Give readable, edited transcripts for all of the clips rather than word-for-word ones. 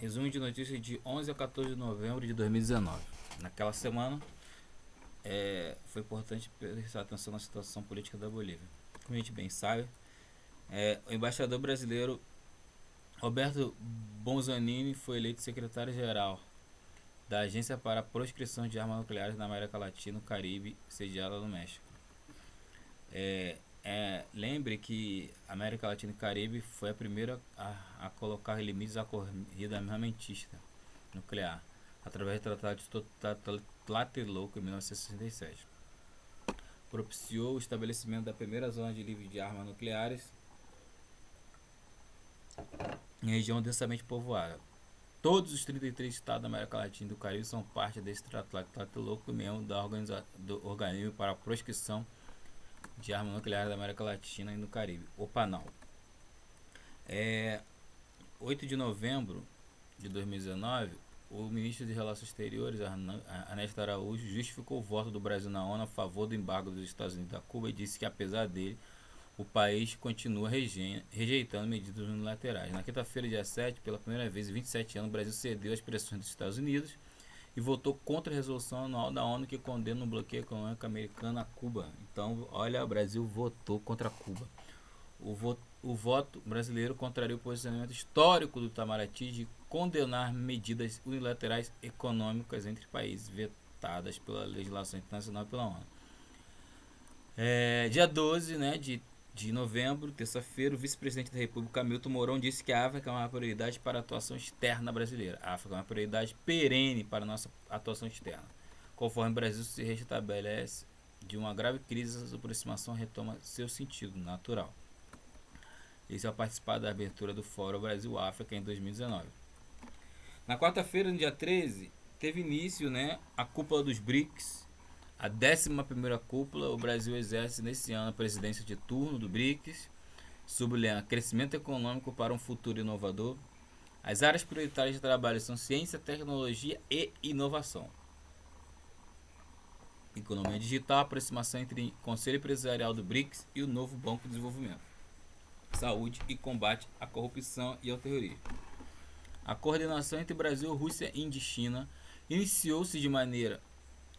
Resumo de notícias de 11 a 14 de novembro de 2019. Naquela semana, foi importante prestar atenção na situação política da Bolívia. Como a gente bem sabe, o embaixador brasileiro Roberto Bonzanini foi eleito secretário-geral da Agência para a Proscrição de Armas Nucleares na América Latina e Caribe, sediada no México. Lembre que a América Latina e Caribe foi a primeira a colocar limites à corrida armamentista nuclear, através do Tratado de Tlatelolco em 1967. Propiciou o estabelecimento da primeira zona de livre de armas nucleares em região densamente povoada. Todos os 33 estados da América Latina e do Caribe são parte desse Tratado de Tlatelolco e membro do Organismo para a Proscrição de Armas Nucleares da América Latina e do Caribe, OPANAL. 8 de novembro de 2019, o ministro de Relações Exteriores, Ernesto Araújo, justificou o voto do Brasil na ONU a favor do embargo dos Estados Unidos a Cuba e disse que, apesar dele, o país continua rejeitando medidas unilaterais. Na quinta-feira, dia 7, pela primeira vez em 27 anos, o Brasil cedeu às pressões dos Estados Unidos e votou contra a resolução anual da ONU que condena o bloqueio econômico americano a Cuba. Então, olha, o Brasil votou contra Cuba. O voto brasileiro contraria o posicionamento histórico do Itamaraty de condenar medidas unilaterais econômicas entre países vetadas pela legislação internacional e pela ONU. Dia 12, de novembro, terça-feira, o vice-presidente da República, Hamilton Mourão, disse que a África é uma prioridade para a atuação externa brasileira. A África é uma prioridade perene para a nossa atuação externa. Conforme o Brasil se restabelece de uma grave crise, essa aproximação retoma seu sentido natural. Isso ao participar da abertura do Fórum Brasil-África em 2019. Na quarta-feira, no dia 13, teve início a cúpula dos BRICS, a 11ª cúpula. O Brasil exerce nesse ano a presidência de turno do BRICS, sob o lema Crescimento Econômico para um Futuro Inovador. As áreas prioritárias de trabalho são ciência, tecnologia e inovação. Economia digital, aproximação entre o Conselho Empresarial do BRICS e o novo Banco de Desenvolvimento. Saúde e combate à corrupção e ao terrorismo. A coordenação entre Brasil, Rússia, Índia e China iniciou-se de maneira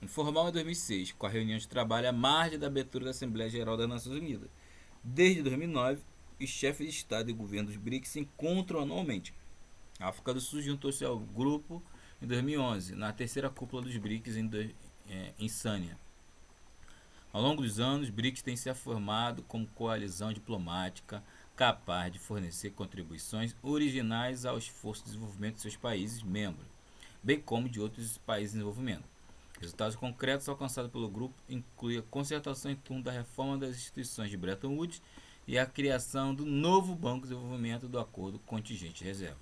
informal em 2006, com a reunião de trabalho à margem da abertura da Assembleia Geral das Nações Unidas. Desde 2009, os chefes de Estado e governo dos BRICS se encontram anualmente. A África do Sul juntou-se ao grupo em 2011, na terceira cúpula dos BRICS em Sânia. Ao longo dos anos, BRICS tem se formado como coalizão diplomática capaz de fornecer contribuições originais ao esforço de desenvolvimento de seus países membros, bem como de outros países em desenvolvimento. Resultados concretos alcançados pelo grupo incluem a concertação em torno da reforma das instituições de Bretton Woods e a criação do novo Banco de Desenvolvimento do Acordo Contingente de Reserva.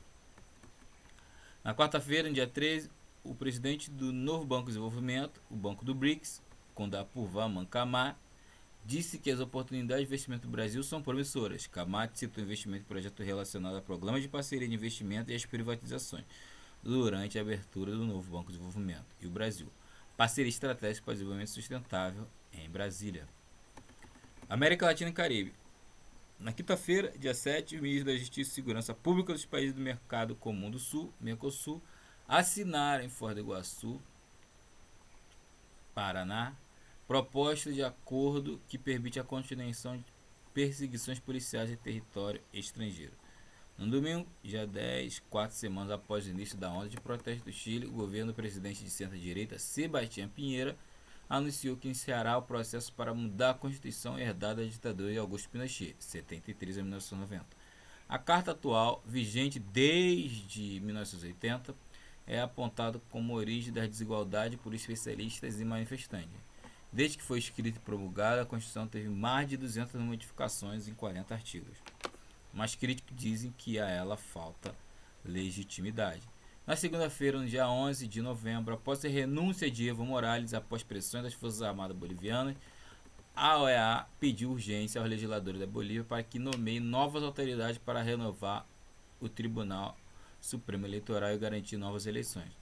Na quarta-feira, no dia 13, o presidente do novo Banco de Desenvolvimento, o Banco do BRICS, Kondapurva Mankamá, disse que as oportunidades de investimento do Brasil são promissoras. Kamat citou investimento em projetos relacionados a programas de parceria de investimento e às privatizações durante a abertura do novo Banco de Desenvolvimento e o Brasil. Parceria estratégica para o desenvolvimento sustentável em Brasília. América Latina e Caribe. Na quinta-feira, dia 7, o ministro da Justiça e Segurança Pública dos países do Mercado Comum do Sul, Mercosul, assinaram em Foz do Iguaçu, Paraná, proposta de acordo que permite a continuação de perseguições policiais em território estrangeiro. No domingo, dia 10, 4 semanas após o início da onda de protesto do Chile, o governo do presidente de centro-direita, Sebastián Piñera, anunciou que iniciará o processo para mudar a Constituição herdada da ditadura de Augusto Pinochet, 73 a 1990. A carta atual, vigente desde 1980, é apontada como origem da desigualdade por especialistas e manifestantes. Desde que foi escrita e promulgada, a Constituição teve mais de 200 modificações em 40 artigos. Mas críticos dizem que a ela falta legitimidade. Na segunda-feira, no dia 11 de novembro, após a renúncia de Evo Morales após pressões das Forças Armadas Bolivianas, a OEA pediu urgência aos legisladores da Bolívia para que nomeiem novas autoridades para renovar o Tribunal Supremo Eleitoral e garantir novas eleições.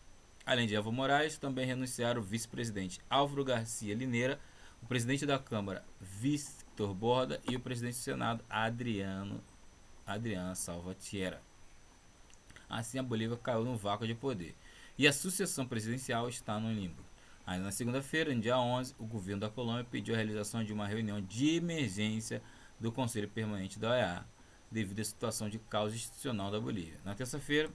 Além de Evo Morales, também renunciaram o vice-presidente Álvaro Garcia Lineira, o presidente da Câmara, Víctor Borda, e o presidente do Senado, Adriana Salvatierra. Assim, a Bolívia caiu no vácuo de poder e a sucessão presidencial está no limbo. Ainda na segunda-feira, no dia 11, o governo da Colômbia pediu a realização de uma reunião de emergência do Conselho Permanente da OEA, devido à situação de caos institucional da Bolívia. Na terça-feira,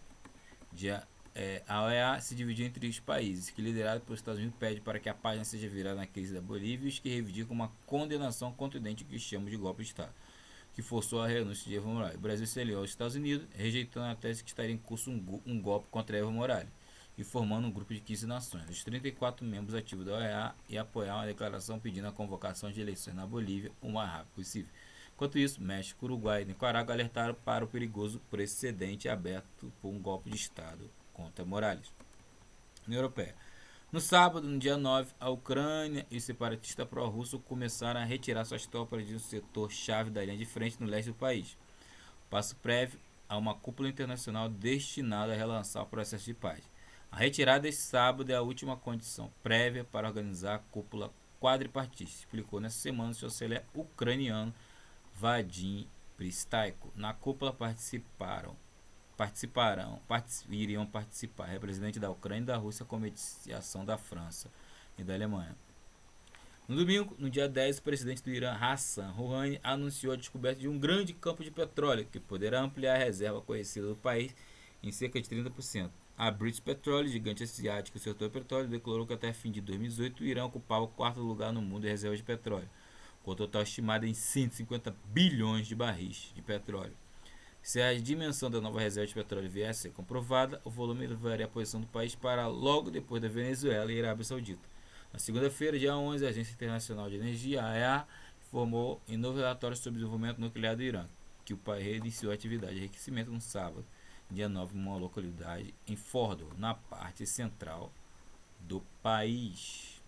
a OEA se dividiu entre os países, que, liderado pelos Estados Unidos, pede para que a página seja virada na crise da Bolívia e os que reivindicam uma condenação contundente que chamam de golpe de Estado, que forçou a renúncia de Evo Morales. O Brasil se aliou aos Estados Unidos, rejeitando a tese que estaria em curso um golpe contra Evo Morales e formando um grupo de 15 nações. Os 34 membros ativos da OEA e apoiaram uma declaração pedindo a convocação de eleições na Bolívia o mais rápido possível. Enquanto isso, México, Uruguai e Nicarágua alertaram para o perigoso precedente aberto por um golpe de Estado contra Morales. União Europeia. No sábado, no dia 9, a Ucrânia e os separatistas pró-russos começaram a retirar suas tropas de um setor-chave da linha de frente no leste do país. Passo prévio a uma cúpula internacional destinada a relançar o processo de paz. A retirada deste sábado é a última condição prévia para organizar a cúpula quadripartista, explicou nessa semana o chanceler ucraniano Vadim Pristaiko. Na cúpula iriam participar representantes da Ucrânia e da Rússia com mediação da França e da Alemanha. No domingo, no dia 10, o presidente do Irã, Hassan Rouhani, anunciou a descoberta de um grande campo de petróleo que poderá ampliar a reserva conhecida do país em cerca de 30%. A British Petroleum, gigante asiático do setor petróleo, declarou que até fim de 2018 o Irã ocupava o quarto lugar no mundo em reservas de petróleo, com o total estimado em 150 bilhões de barris de petróleo. Se a dimensão da nova reserva de petróleo vier a ser comprovada, o volume levaria a posição do país para logo depois da Venezuela e Arábia Saudita. Na segunda-feira, dia 11, a Agência Internacional de Energia, a AEA, informou em novo relatório sobre o desenvolvimento nuclear do Irã, que o país reiniciou a atividade de enriquecimento no sábado, dia 9, em uma localidade em Fordow, na parte central do país.